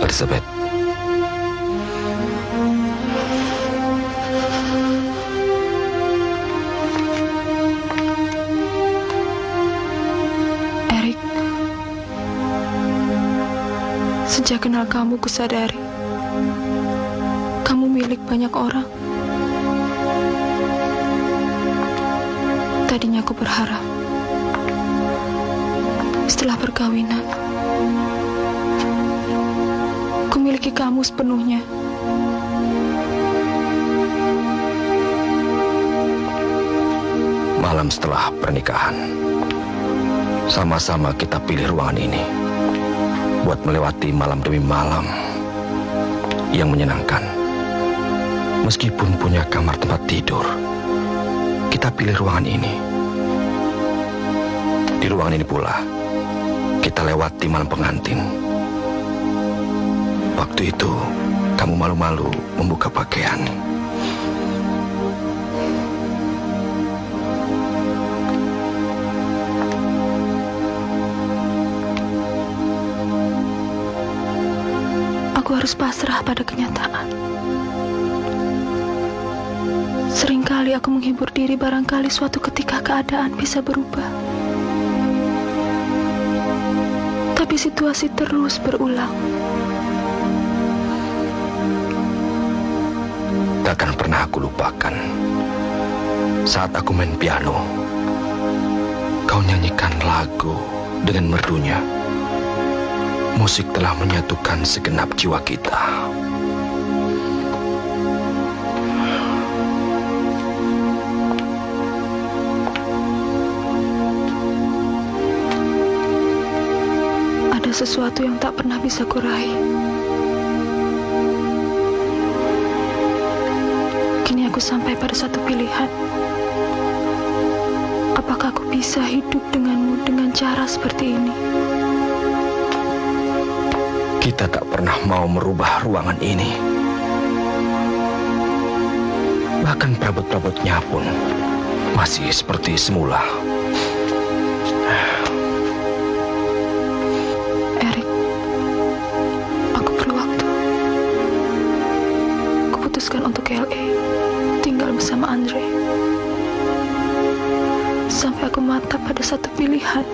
Elizabeth. Erik, sejak kenal kamu kusadari kamu milik banyak orang. Tadinya aku berharap setelah perkawinan ku miliki kamu sepenuhnya. Malam setelah pernikahan, sama-sama kita pilih ruangan ini buat melewati malam demi malam yang menyenangkan. Meskipun punya kamar tempat tidur, kita pilih ruangan ini. Di ruangan ini pula kita lewati malam pengantin. Waktu itu kamu malu-malu membuka pakaian. Aku harus pasrah pada kenyataan. Seringkali aku menghibur diri, barangkali suatu ketika keadaan bisa berubah. Tapi situasi terus berulang. Takkan pernah aku lupakan saat aku main piano, kau nyanyikan lagu dengan merdunya. Musik telah menyatukan segenap jiwa kita. Ada sesuatu yang tak pernah bisa kuraih. Kini aku sampai pada satu pilihan. Apakah aku bisa hidup denganmu dengan cara seperti ini? Kita tak pernah mau merubah ruangan ini. Bahkan perabot-perabotnya pun masih seperti semula. Erik, aku perlu waktu. Kuputuskan untuk ke LA, tinggal bersama Andre. Sampai aku mantap pada satu pilihan.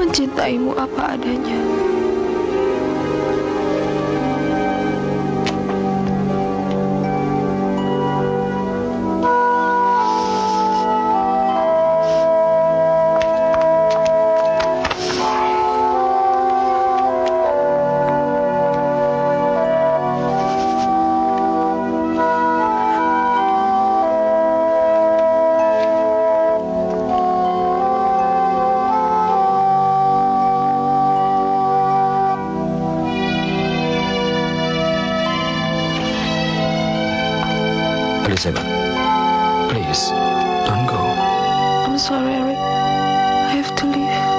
Mencintaimu apa adanya. Elizabeth, please, don't go. I'm sorry, Erik. I have to leave.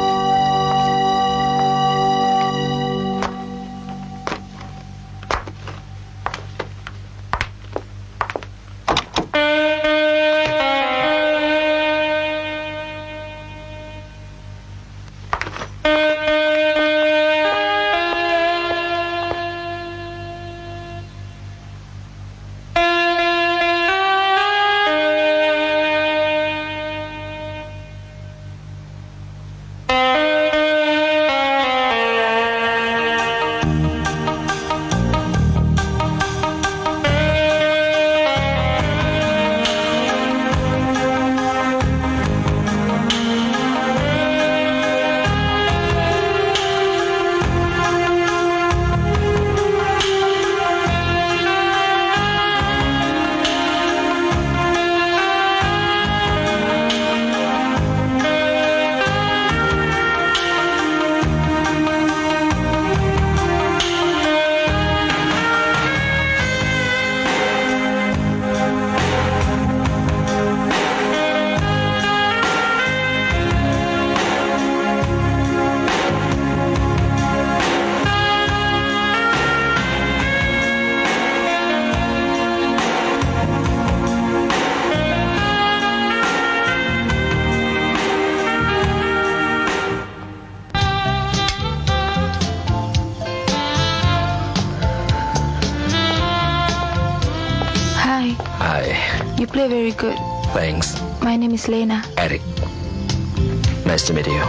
play very good. Thanks. My name is Lena. Eric. Nice to meet you.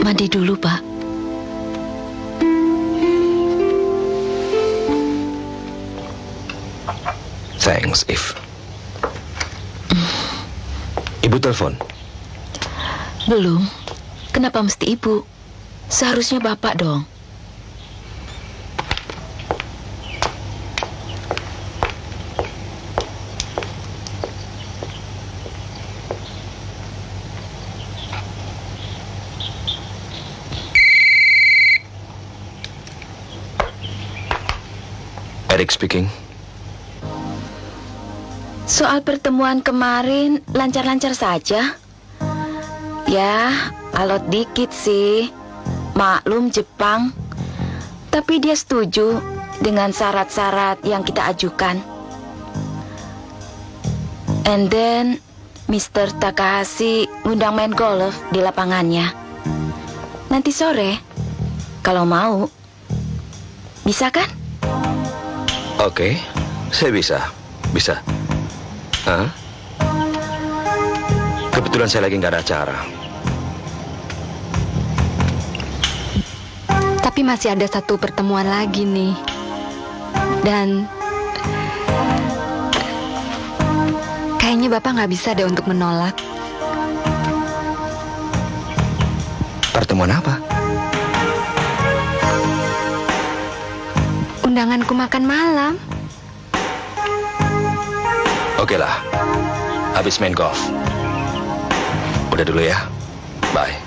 Mandi dulu, Pak. Thanks, If. Ibu telepon. Belum. Kenapa mesti Ibu? Seharusnya Bapak dong. Eric speaking. Soal pertemuan kemarin lancar-lancar saja. Ya, alot dikit sih. Maklum Jepang. Tapi dia setuju dengan syarat-syarat yang kita ajukan. And then Mr. Takahashi ngundang main golf di lapangannya. Nanti sore, kalau mau. Bisa kan? Oke, saya bisa. Bisa. Hah? Kebetulan saya lagi nggak ada acara. Tapi masih ada satu pertemuan lagi nih. Dan kayaknya Bapak nggak bisa deh untuk menolak. Pertemuan apa? Undanganku makan malam. Oke lah. Habis main golf. Udah dulu ya. Bye.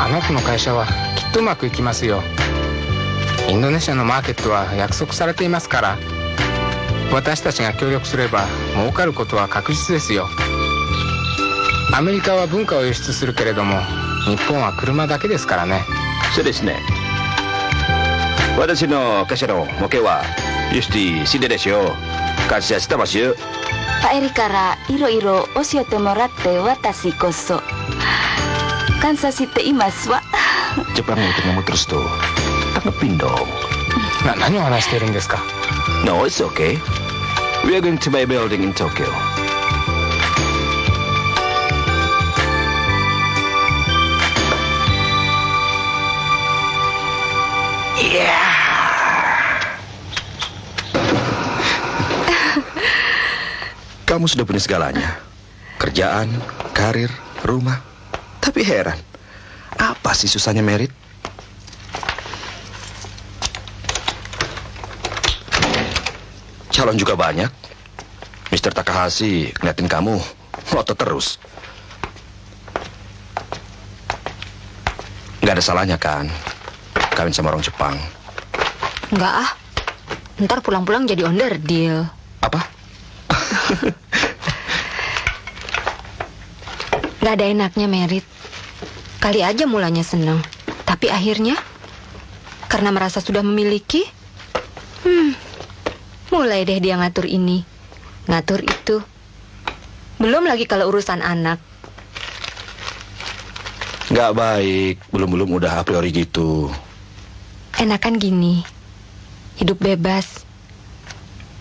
Anakの会社はきっとうまくいきますよ。インドネシアのマーケットは約束されていますから、私たちが協力すれば儲かることは確実ですよ。アメリカは文化を輸出するけれども、日本は車だけですからね。そうですね。私の会社の儲けは輸出しでですよ。感謝してますよ。Pak Eri kara iro-iro oshiote moratte watashi koso. Kansa shite imasu wa. Jepang itu kamu terus tuh. Tanggepin dong. 何を話しているんですか。 No, it's okay. We are going to buy a building in Tokyo. Yeah. Kamu sudah punya segalanya. Kerjaan, karir, rumah. Tapi heran, apa sih susahnya merit? Calon juga banyak. Mr. Takahashi ngeliatin kamu, ngotot terus. Nggak ada salahnya kan, kawin sama orang Jepang. Enggak ah. Ntar pulang-pulang jadi onderdil. Apa? Nggak ada enaknya merit. Kali aja mulanya seneng, tapi akhirnya karena merasa sudah memiliki, mulai deh dia ngatur ini, ngatur itu. Belum lagi kalau urusan anak. Nggak baik, belum udah a priori gitu. Enakan gini, hidup bebas.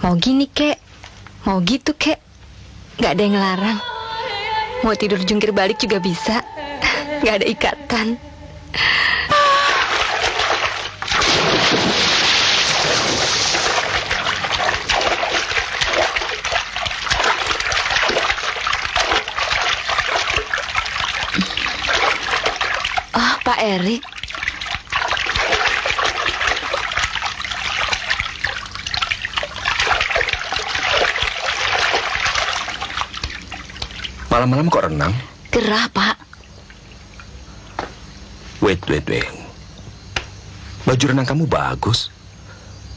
Mau gini kek, mau gitu kek, gak ada yang ngelarang. Mau tidur jungkir balik juga bisa, gak ada ikatan. Oh, Pak Erik. Malam-malam kok renang? Gerah, Pak. Wait. Baju renang kamu bagus.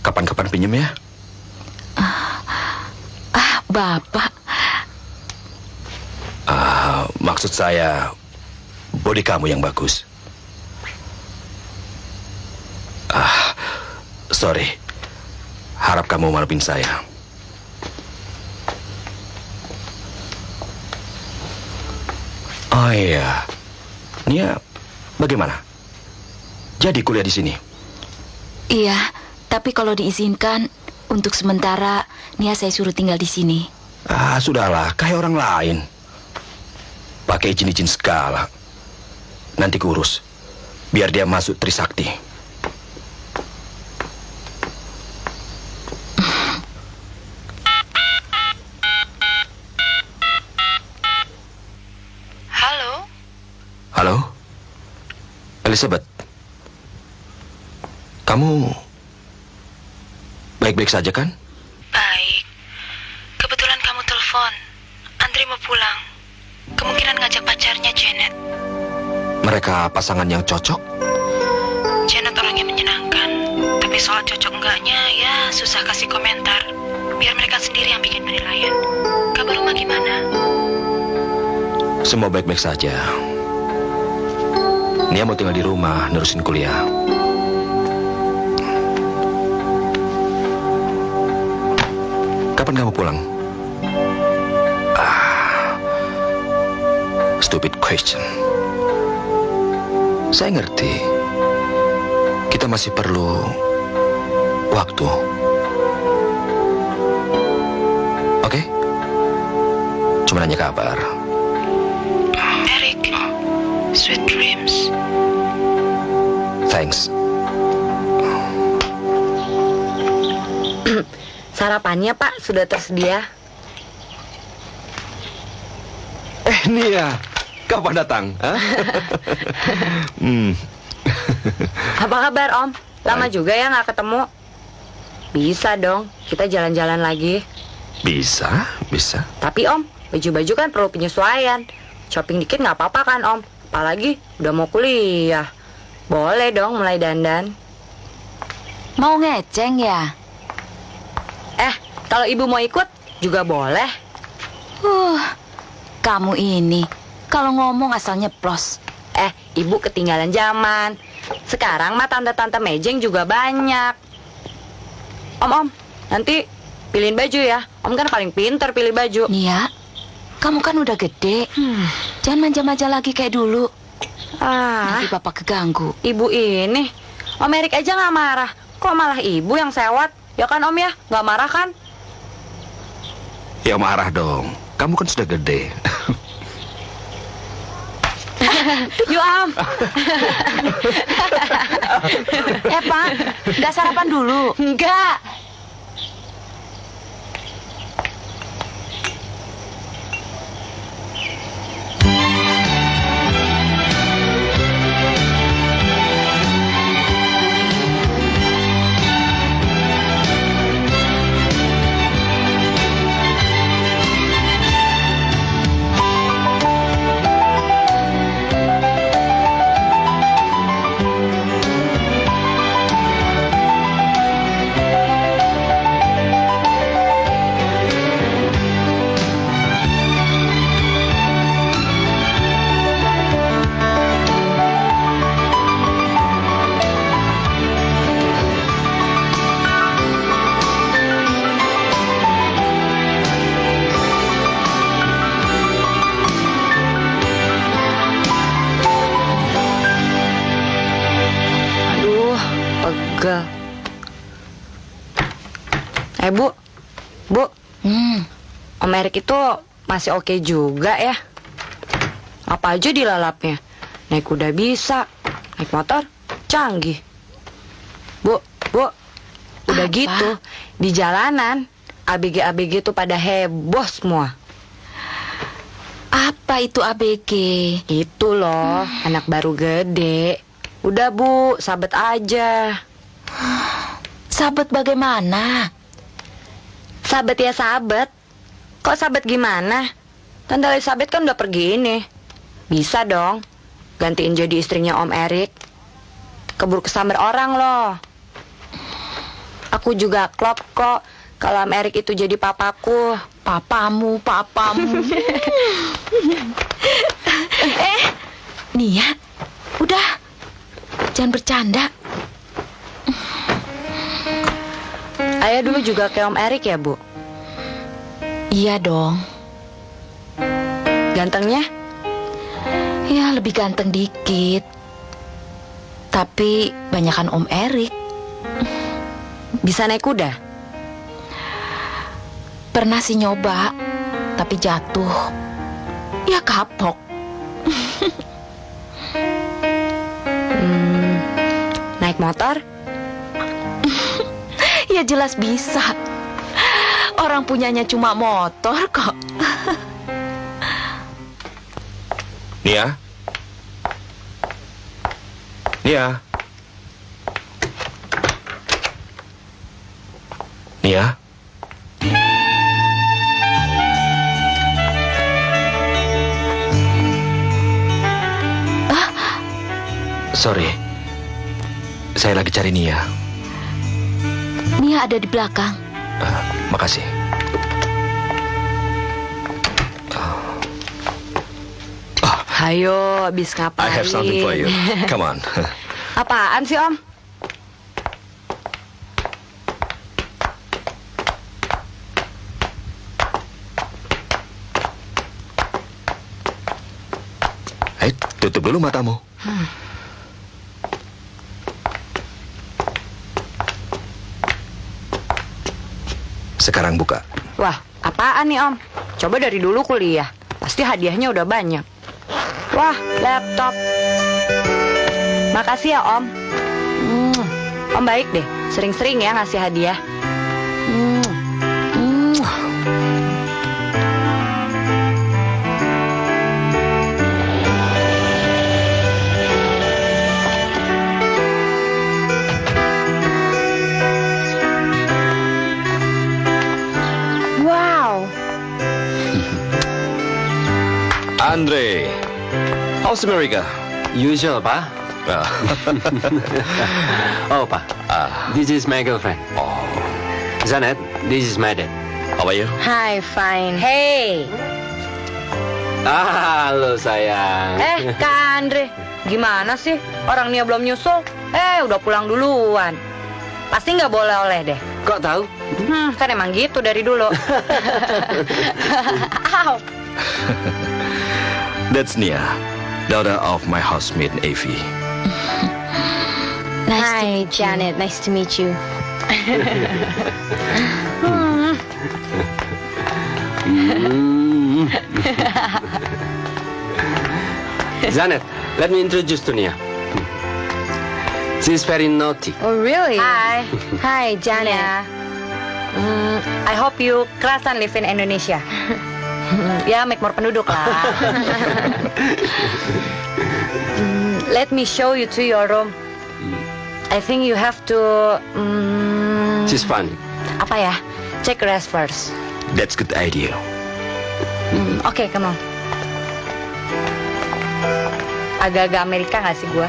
Kapan-kapan pinjem ya? Bapak. Maksud saya, body kamu yang bagus. Sorry. Harap kamu maafin saya. Oh iya. Nia, bagaimana? Jadi kuliah di sini? Iya, tapi kalau diizinkan, untuk sementara Nia saya suruh tinggal di sini. Sudahlah, kayak orang lain. Pakai izin-izin segala. Nanti kurus. Biar dia masuk Trisakti. Halo? Elizabeth? Kamu baik-baik saja kan? Baik. Kebetulan kamu telepon. Andre mau pulang. Kemungkinan ngajak pacarnya Janet. Mereka pasangan yang cocok? Janet orangnya menyenangkan. Tapi soal cocok enggaknya, ya susah kasih komentar. Biar mereka sendiri yang bikin penilaian. Kabar rumah gimana? Semua baik-baik saja. Nia mau tinggal di rumah, nerusin kuliah. Kapan kamu pulang? Stupid question. Saya ngerti. Kita masih perlu waktu. Oke? Cuma nanya kabar. Eric, sweet dreams. Thanks. Sarapannya Pak sudah tersedia. Nia, kapan datang? Apa kabar Om? Lama juga ya nggak ketemu. Bisa dong, kita jalan-jalan lagi. Bisa. Tapi Om, baju-baju kan perlu penyesuaian. Shopping dikit nggak apa-apa kan Om? Apalagi udah mau kuliah. Boleh dong mulai dandan. Mau ngeceng ya? Kalau Ibu mau ikut juga boleh. Kamu ini kalau ngomong asal nyeplos. Ibu ketinggalan zaman. Sekarang mah tante-tante mejeng juga banyak. Om, nanti pilihin baju ya. Om kan paling pinter pilih baju. Nia, kamu kan udah gede. Jangan manja-manja lagi kayak dulu. Nanti bapak keganggu. Ibu ini, Om Erik aja nggak marah. Kok malah ibu yang sewot? Ya kan Om ya, nggak marah kan? Ya marah dong. Kamu kan sudah gede. Yuk Om. Pak, nggak sarapan dulu? Enggak. Bu, Bu, Hmm, Om Erik itu masih oke juga ya. Apa aja dilalapnya. Naik kuda bisa, naik motor canggih. Bu, udah Apa? gitu di jalanan ABG tuh pada heboh semua. apa itu ABG? Itu loh, anak baru gede. Udah Bu, sabet aja. Sabet bagaimana? Sabet ya sabet. Kok sabet gimana? Tante Elizabeth kan udah pergi ini. Bisa dong gantiin jadi istrinya Om Erik. Keburu kesamber orang loh. Aku juga klop kok kalau Om Erik itu jadi papaku. Papamu. Nia, udah. Jangan bercanda. Ayah dulu juga kayak Om Erik ya, Bu? Iya dong. Gantengnya? Ya, lebih ganteng dikit. Tapi banyakan Om Erik. Bisa naik kuda? Pernah sih nyoba, tapi jatuh. Ya kapok. Naik motor? Ya jelas bisa. Orang punyanya cuma motor kok. Nia? Nia? Nia? Sorry, saya lagi cari Nia. Nia ada di belakang. Makasih. Hayo, habis ngapain? I have something for you. Come on. Apaan sih, Om? Tutup dulu matamu. Sekarang buka. Wah, apaan nih, Om? Coba dari dulu kuliah. Pasti hadiahnya udah banyak. Wah, laptop. Makasih ya, Om. Om baik deh. Sering-sering ya ngasih hadiah. Wow. Andre, how's America? Usual, Pa. Oh, Pa. This is my girlfriend. Oh, Janet, this is my dad. how are you? Hi, fine. Hey. Halo, sayang. Kak Andre. Gimana sih? Orang Nia belum nyusul. Udah pulang duluan. Pasti nggak boleh oleh deh. Kok tahu? Kan emang gitu dari dulu. Ow. That's Nia, daughter of my housemate Evie. Nice to meet you. Janet. Nice to meet you. Janet, let me introduce to Nia. She's very naughty. Oh, really? Hi. Hi, Janet. I hope you kerasan live in Indonesia. Ya, make more penduduk lah. Let me show you to your room. I think you have to... She's funny. apa ya? Check rest first. That's good idea. Oke, come on. Agak-agak Amerika nggak sih gua?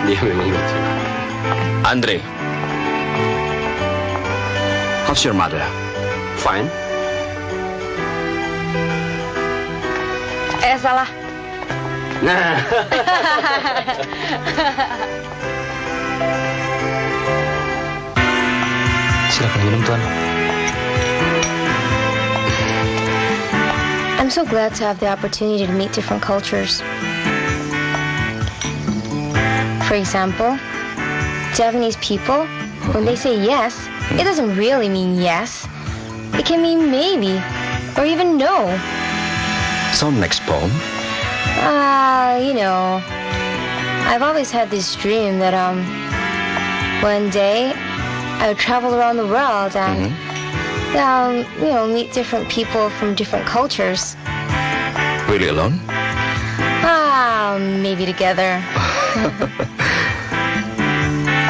Dia memang lucu. Andre, how's your mother? Fine. Salah. Nah, Silakan minum, Tuan. I'm so glad to have the opportunity to meet different cultures. For example, Japanese people When they say yes, it doesn't really mean yes. It can mean maybe, or even no. So next poem. I've always had this dream that, one day I would travel around the world and, meet different people from different cultures. Really alone? Maybe together.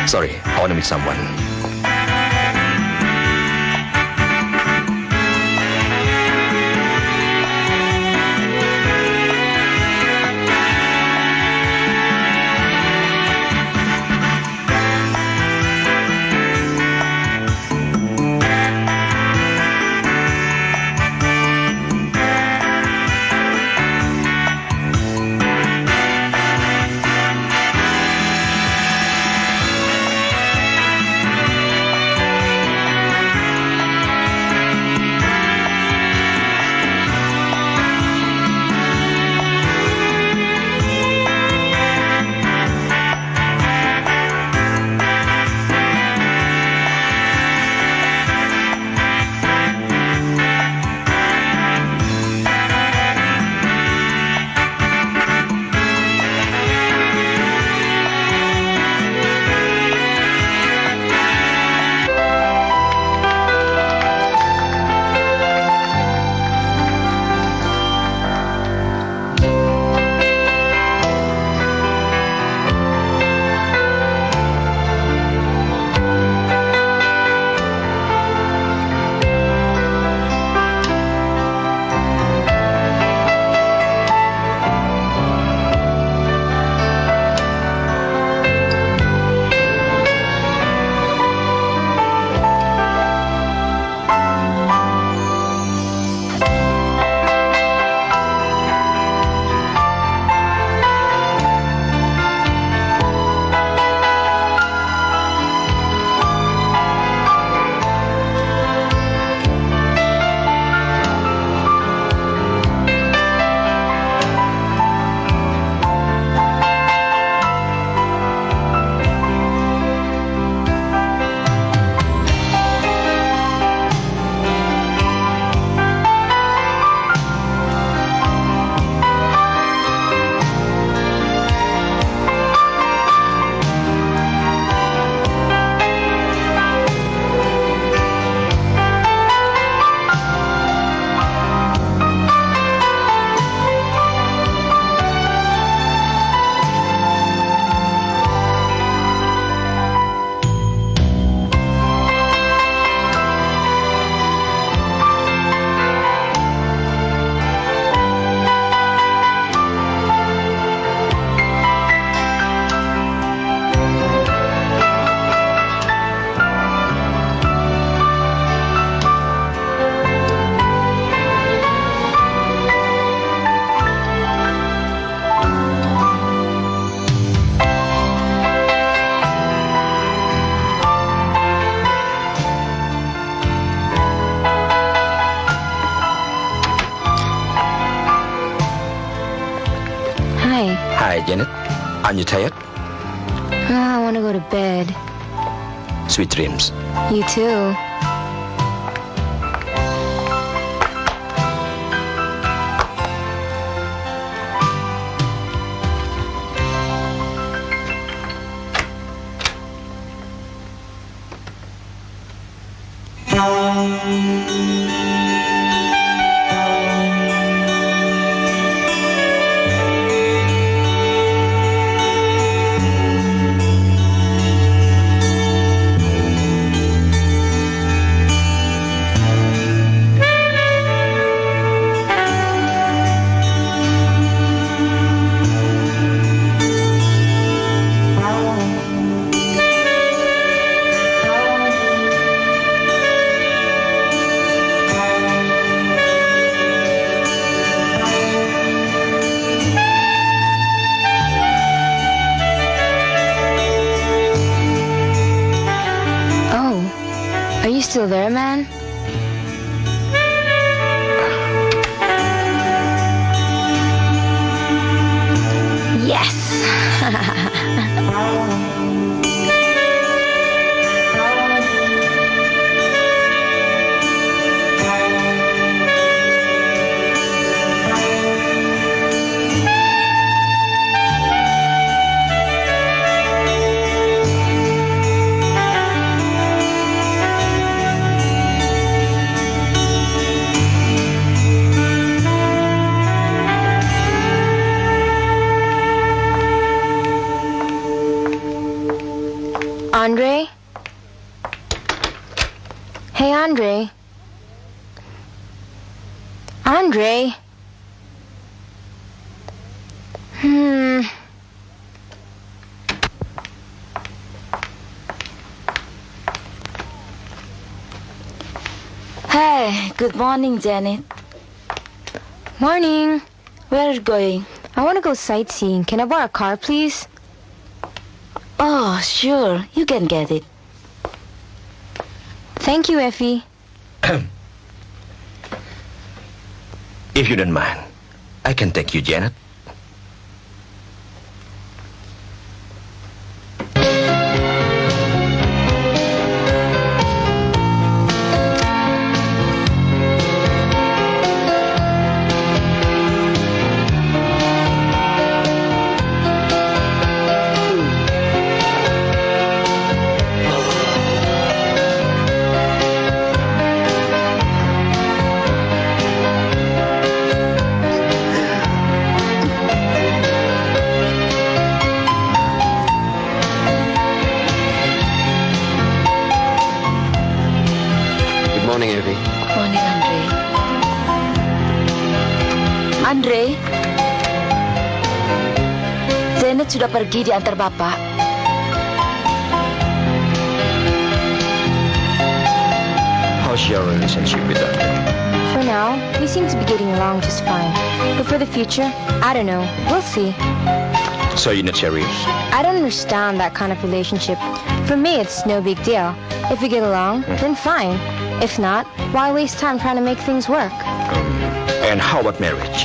Sorry, I want to meet someone. Hi, Janet. Aren't you tired? I want to go to bed. Sweet dreams. You too. Are you still there, man? Yes! Hey, Andre. Andre. Hey, good morning, Janet. Morning. Where are you going? I want to go sightseeing. Can I borrow a car, please? Oh, sure. You can get it. Thank you, Effie. If you don't mind, I can take you, Janet. Good morning, Evie. Morning, Andre. Andre? Janet sudah pergi diantar Bapak. How's your relationship with Andre? For now, we seem to be getting along just fine. But for the future, I don't know. We'll see. So you're not serious? I don't understand that kind of relationship. For me, it's no big deal. If we get along, then fine. If not, why waste time trying to make things work? And how about marriage?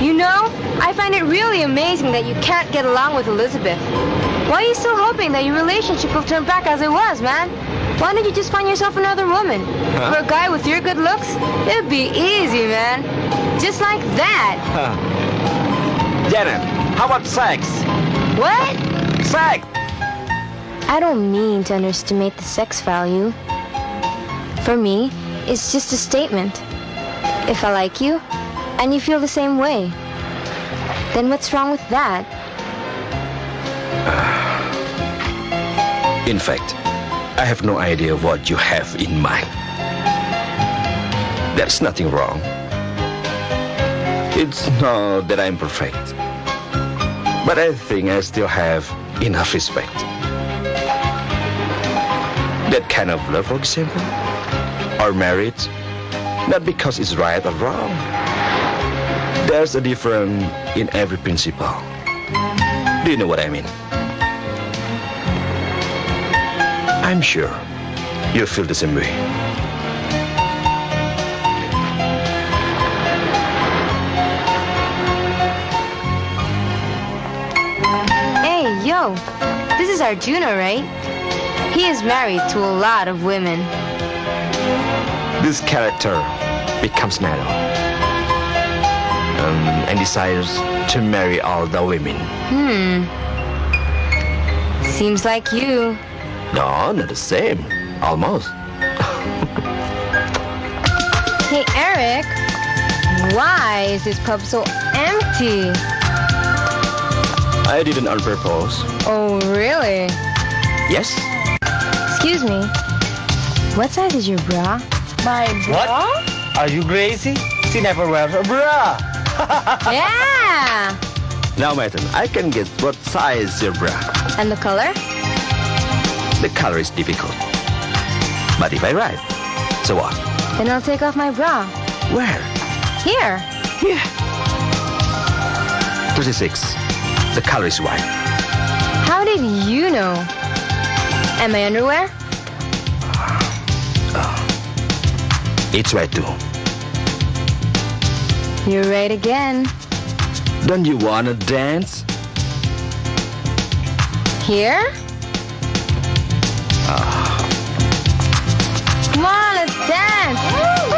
You know, I find it really amazing that you can't get along with Elizabeth. Why are you still hoping that your relationship will turn back as it was, man? Why don't you just find yourself another woman? For a guy with your good looks, it'd be easy, man. Just like that. Janet, how about sex? What? Sex! I don't mean to underestimate the sex value. For me, it's just a statement. If I like you, and you feel the same way, then what's wrong with that? In fact, I have no idea what you have in mind. There's nothing wrong. It's not that I'm perfect, but I think I still have enough respect. That kind of love, for example, or marriage, not because it's right or wrong. There's a difference in every principle. Do you know what I mean? I'm sure you feel the same way. Hey, yo, this is Arjuna, right? He is married to a lot of women. This character becomes narrow and desires to marry all the women. Seems like you. No, not the same. Almost. Hey, Eric, why is this pub so empty? I didn't on purpose. Oh, really? Yes? Excuse me. What size is your bra? My bra? What? Are you crazy? She never wears a bra. Yeah! Now, madam, I can get what size your bra. And the color? The color is difficult. But if I write, so what? Then I'll take off my bra. Where? Here. Here. 36. The color is white. How did you know? And my underwear? It's white too. You're right again. Don't you wanna dance? Here? Come on, let's dance! Woo!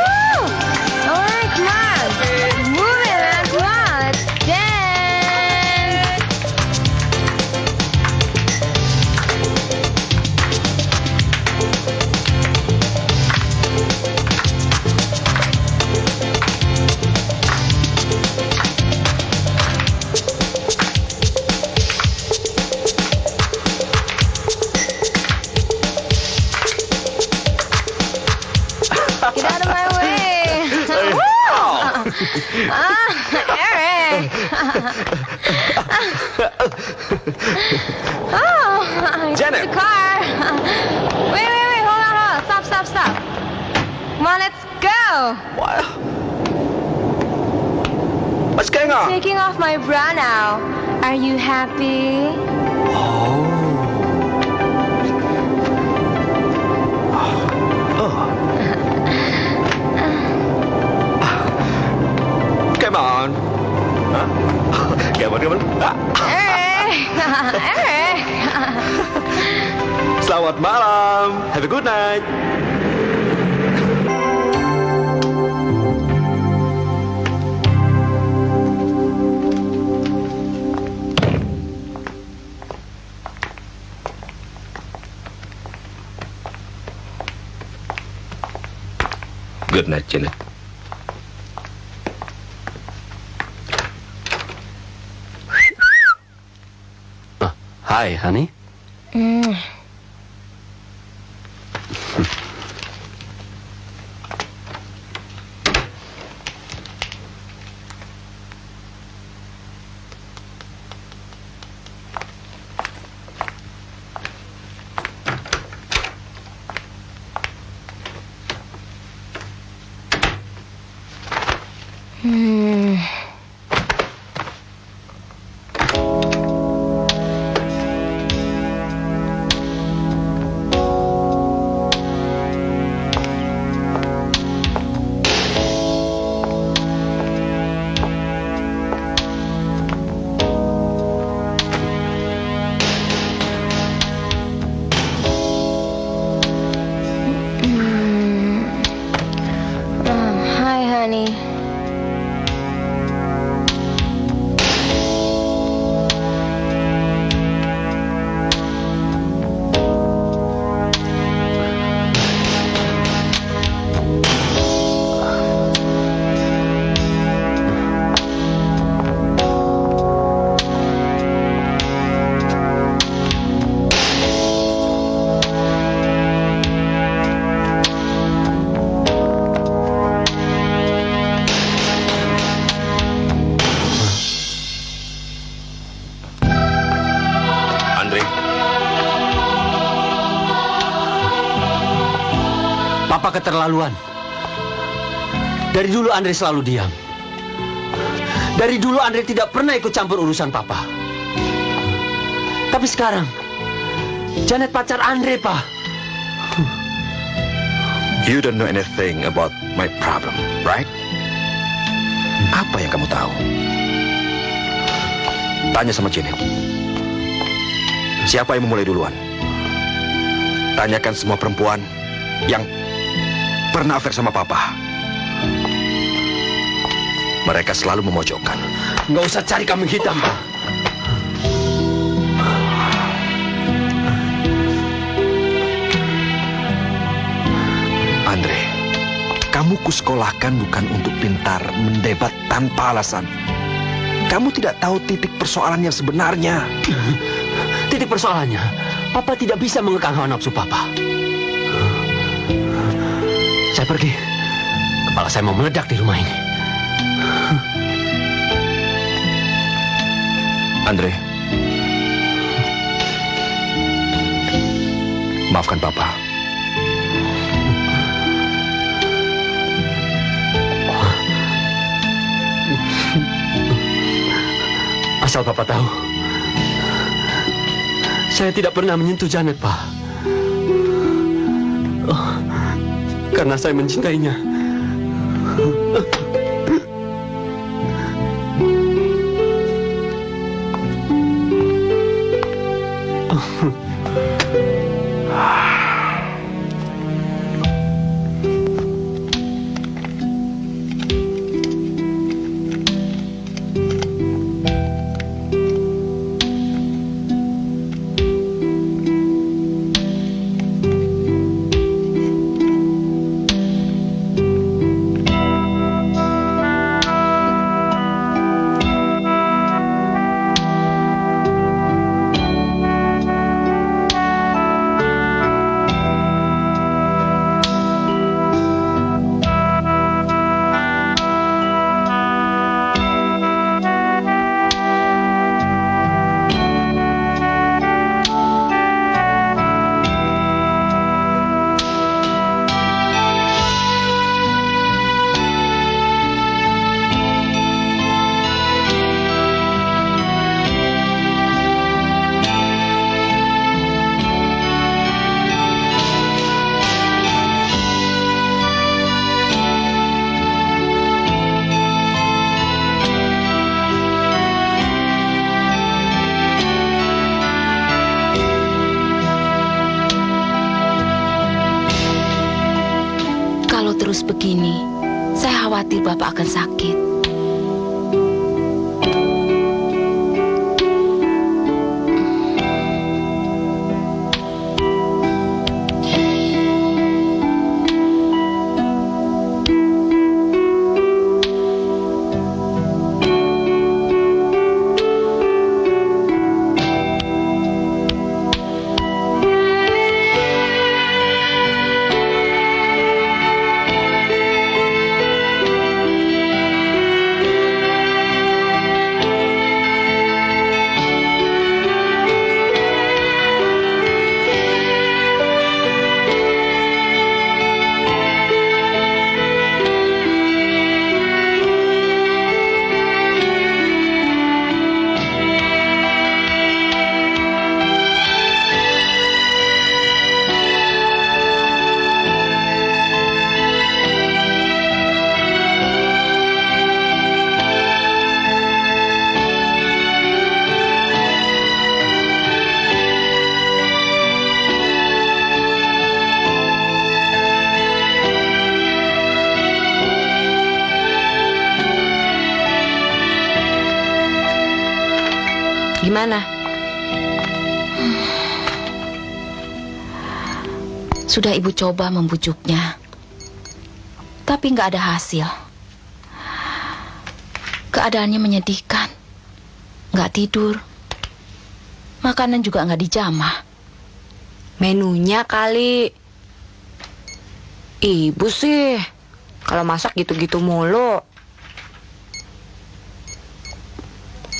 All right, come on. Move it, man. Come on, let's dance! Oh, Janet. the car. Wait, hold on. Stop. Come on, let's go. What's going on? Taking off my bra now. Are you happy? Come on. Huh? Come on. Selamat malam. Have a good night. Good night, Janet. Hi, honey. Hi, honey. Andre, Papa keterlaluan. Dari dulu Andre selalu diam. Dari dulu Andre tidak pernah ikut campur urusan Papa. Tapi sekarang, Janet pacar Andre, Pak. you don't know anything about my problem, right? Apa yang kamu tahu? Tanya sama Janet. Siapa yang memulai duluan? Tanyakan semua perempuan yang pernah affair sama Papa. Mereka selalu memojokkan. Nggak usah cari kambing hitam, Pak. Andre, kamu kusekolahkan bukan untuk pintar mendebat tanpa alasan. Kamu tidak tahu titik persoalan yang sebenarnya. Titik persoalannya, Papa tidak bisa mengekang hawa nafsu Papa. Saya pergi. Kepala saya mau meledak di rumah ini. Andre, maafkan Papa. Asal Papa tahu, saya tidak pernah menyentuh Janet, Pak. Karena saya mencintainya. terus begini, saya khawatir Bapak akan sakit. Gimana? Sudah ibu coba membujuknya, tapi nggak ada hasil. Keadaannya menyedihkan, nggak tidur, makanan juga nggak dijamah. Menunya kali. Ibu sih, kalau masak gitu-gitu mulu.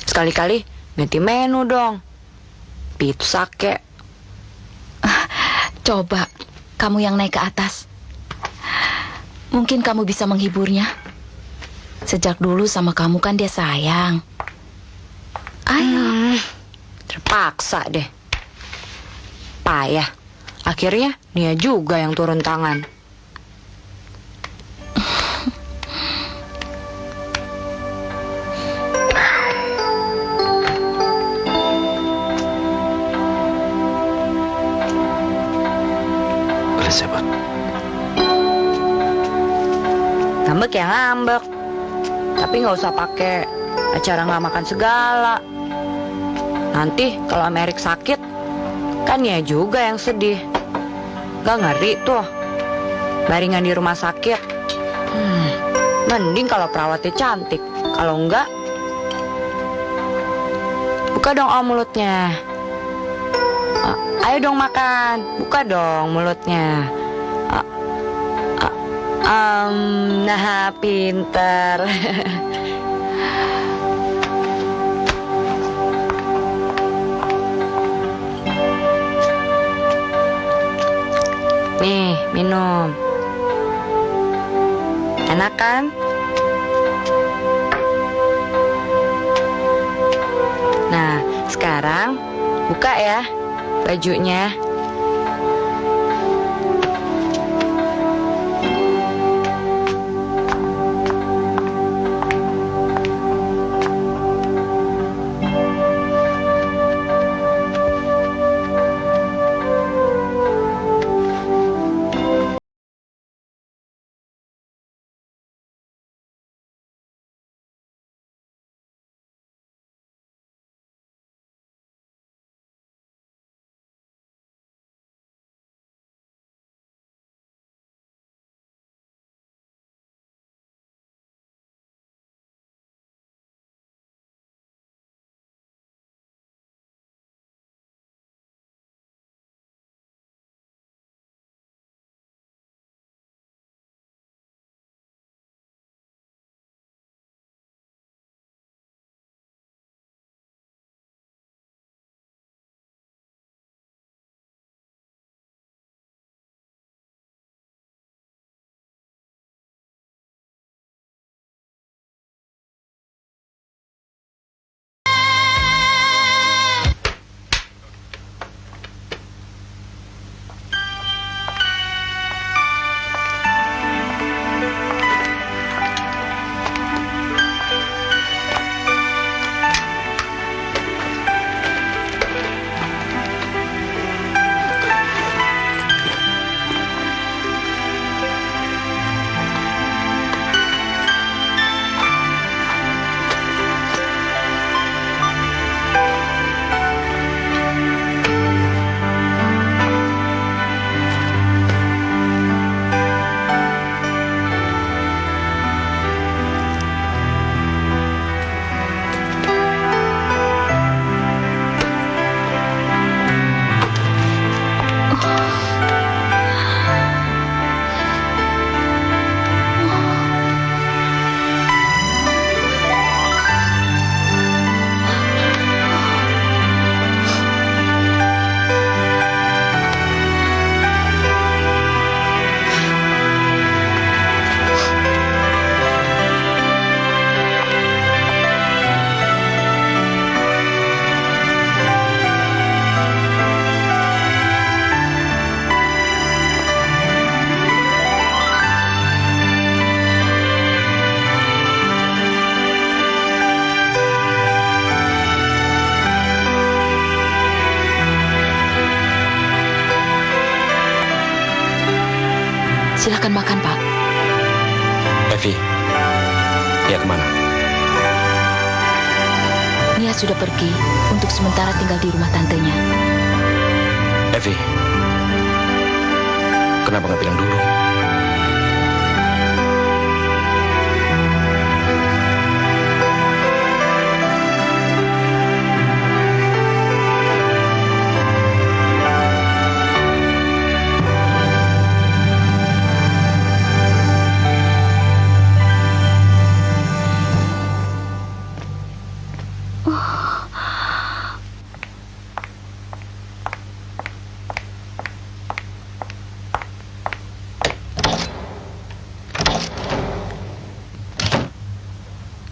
Sekali-kali ganti menu dong. Pizza kek. Coba kamu yang naik ke atas. Mungkin kamu bisa menghiburnya. Sejak dulu sama kamu kan dia sayang. Ayo. Terpaksa deh. Payah. Akhirnya Nia juga yang turun tangan. Elizabeth, Ngambek ya ngambek. Tapi nggak usah pakai acara nggak makan segala. Nanti kalau Amerik sakit, kan ya juga yang sedih. Gak ngeri tuh. Baringan di rumah sakit. Mending kalau perawatnya cantik. Kalau enggak, buka dong mulutnya. Ayo dong makan. Buka dong mulutnya. Nah, pinter. Nih, minum. Enak kan? Nah, sekarang buka ya bajunya. Silakan makan, Pak. Evi, Nia kemana? Nia sudah pergi untuk sementara tinggal di rumah tantenya. Evi, kenapa nggak bilang dulu?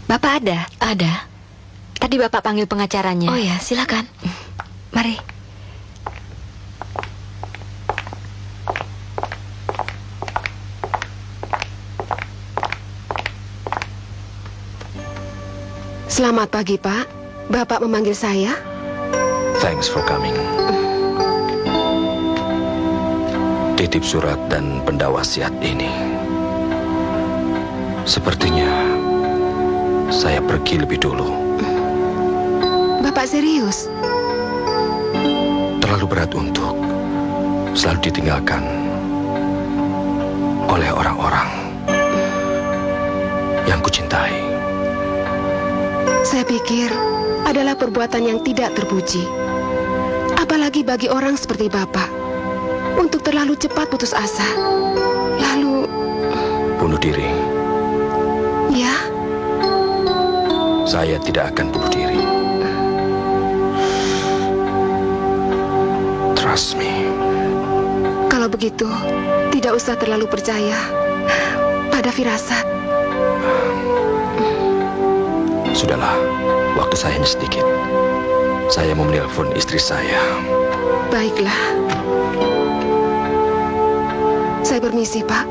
Bapak ada? Ada. Tadi Bapak panggil pengacaranya. Oh ya, silakan. Mari. Selamat pagi, Pak. Bapak memanggil saya? Thanks for coming. Titip surat dan benda wasiat ini. Sepertinya saya pergi lebih dulu. Bapak serius? Terlalu berat untuk selalu ditinggalkan oleh orang-orang yang kucintai. Saya pikir adalah perbuatan yang tidak terpuji. Apalagi bagi orang seperti Bapak. Untuk terlalu cepat putus asa. Lalu, Bunuh diri. ya, Saya tidak akan bunuh diri. Trust me. kalau begitu, tidak usah terlalu percaya pada firasat. Sudahlah, waktu saya hanya sedikit. Saya mau menelpon istri saya. Baiklah. Saya permisi, Pak.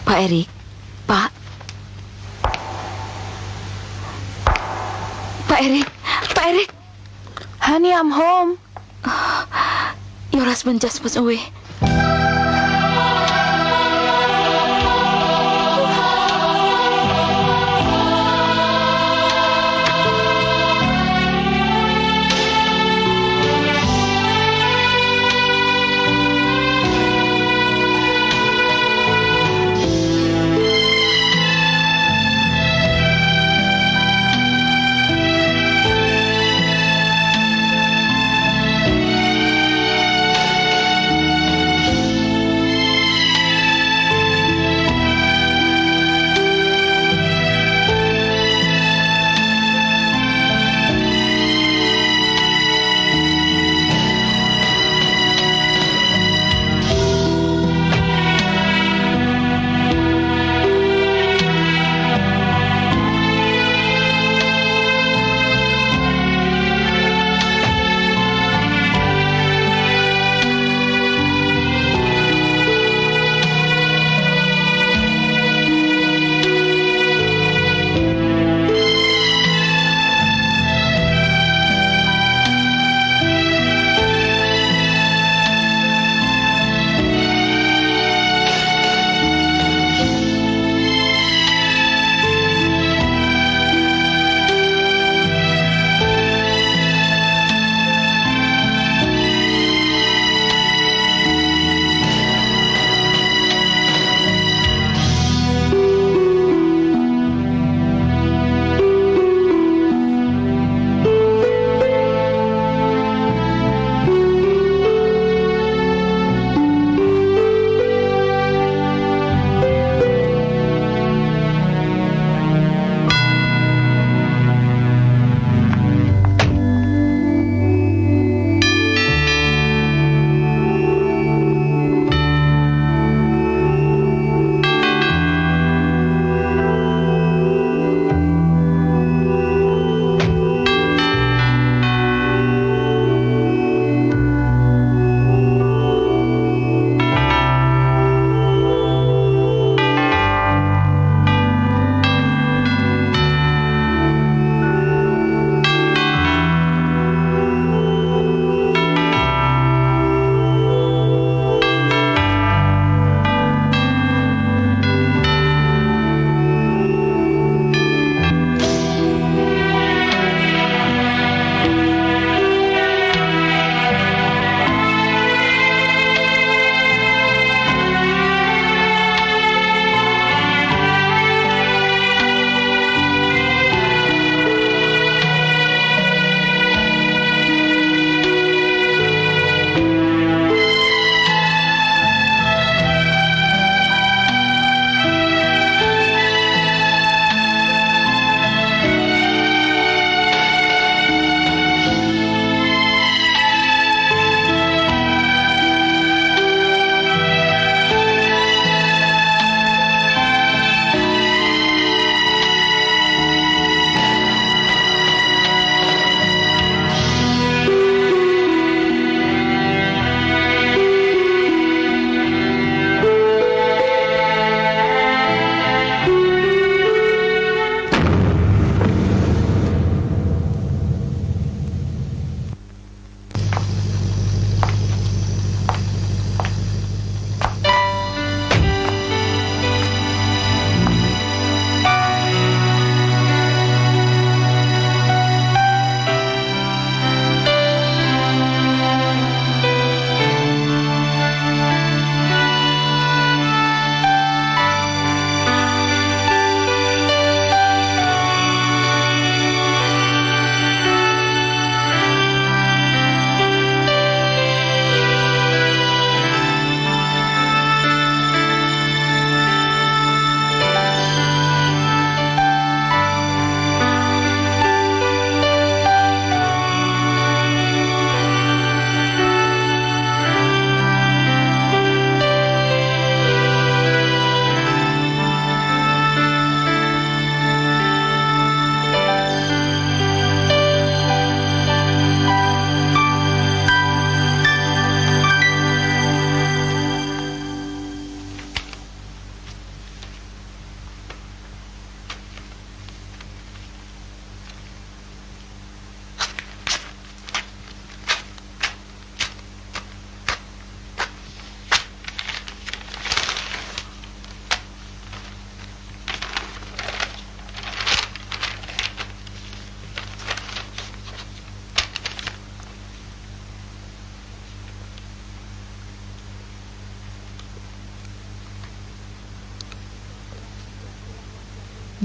Pak Erik, Pak. Pak Erik, Pak Erik. Honey, I'm home. Your husband just was away.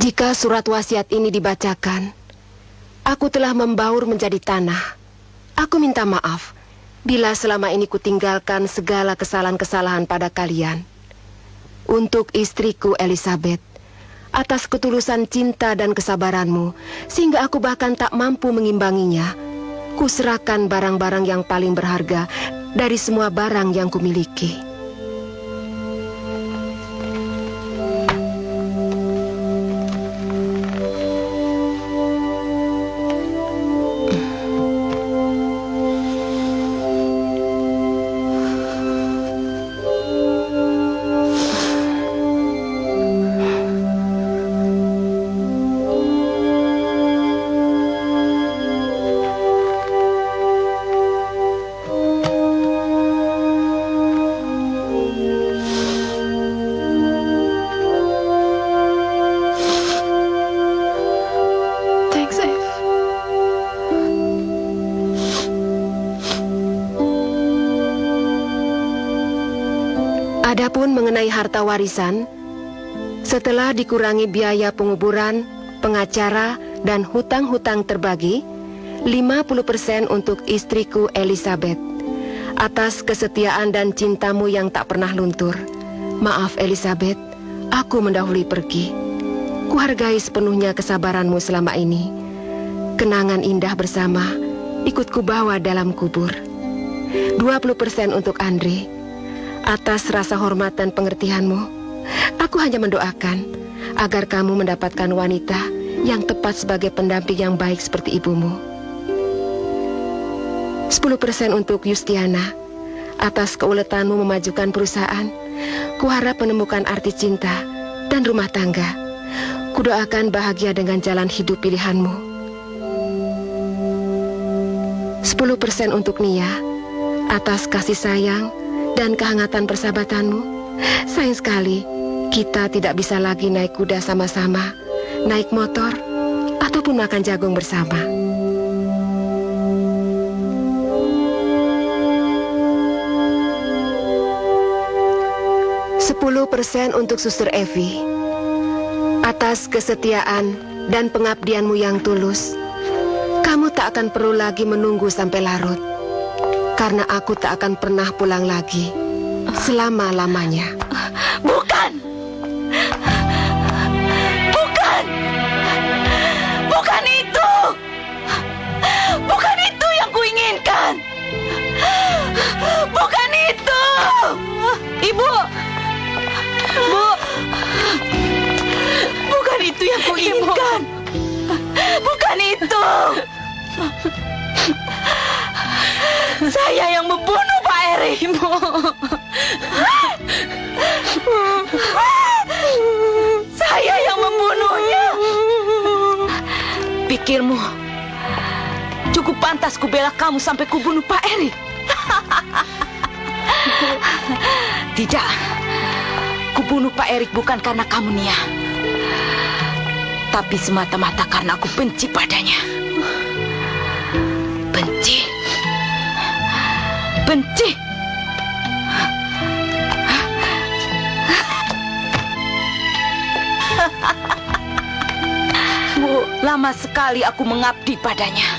Jika surat wasiat ini dibacakan, aku telah membaur menjadi tanah. Aku minta maaf bila selama ini kutinggalkan segala kesalahan-kesalahan pada kalian. Untuk istriku Elizabeth, atas ketulusan cinta dan kesabaranmu, sehingga aku bahkan tak mampu mengimbanginya, kuserahkan barang-barang yang paling berharga dari semua barang yang kumiliki. Adapun mengenai harta warisan, setelah dikurangi biaya penguburan, pengacara, dan hutang-hutang terbagi, 50% untuk istriku Elizabeth. Atas kesetiaan dan cintamu yang tak pernah luntur. Maaf Elizabeth, aku mendahului pergi. Kuhargai sepenuhnya kesabaranmu selama ini. Kenangan indah bersama, ikut kubawa dalam kubur. 20% untuk Andre. Atas rasa hormat dan pengertianmu, aku hanya mendoakan agar kamu mendapatkan wanita yang tepat sebagai pendamping yang baik seperti ibumu. 10% untuk Yustiana. Atas keuletanmu memajukan perusahaan, kuharap menemukan arti cinta dan rumah tangga. Kudoakan bahagia dengan jalan hidup pilihanmu. 10% untuk Nia. Atas kasih sayang dan kehangatan persahabatanmu. Sayang sekali, kita tidak bisa lagi naik kuda sama-sama, naik motor, ataupun makan jagung bersama. %10 untuk Suster Evi. Atas kesetiaan dan pengabdianmu yang tulus, kamu tak akan perlu lagi menunggu sampai larut. Karena aku tak akan pernah pulang lagi selama-lamanya. Bukan! Bukan! Bukan itu! Bukan itu yang kuinginkan! Bukan itu! Ibu! Bu! Bukan itu yang kuinginkan! Bukan itu! Saya yang membunuh Pak Erik. Saya yang membunuhnya. Pikirmu cukup pantas kubela kamu sampai kubunuh Pak Erik? Tidak. Kubunuh Pak Erik bukan karena kamu, Nia, tapi semata-mata karena aku benci padanya. Benci. Benci. Bu, lama sekali aku mengabdi padanya.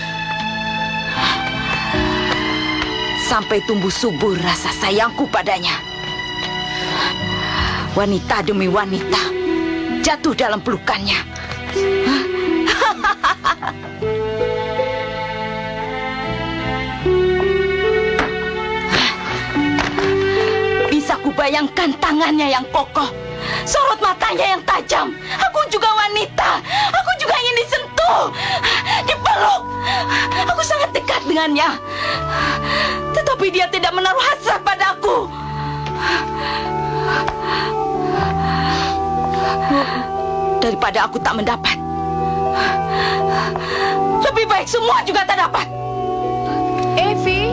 Sampai tumbuh subur rasa sayangku padanya. Wanita demi wanita jatuh dalam pelukannya. Bisa kubayangkan tangannya yang kokoh, sorot matanya yang tajam. Aku juga wanita, aku juga ingin disentuh, dipeluk. Aku sangat dekat dengannya, tetapi dia tidak menaruh hasrat padaku. Daripada aku tak mendapat, lebih baik semua juga tak dapat. Evi,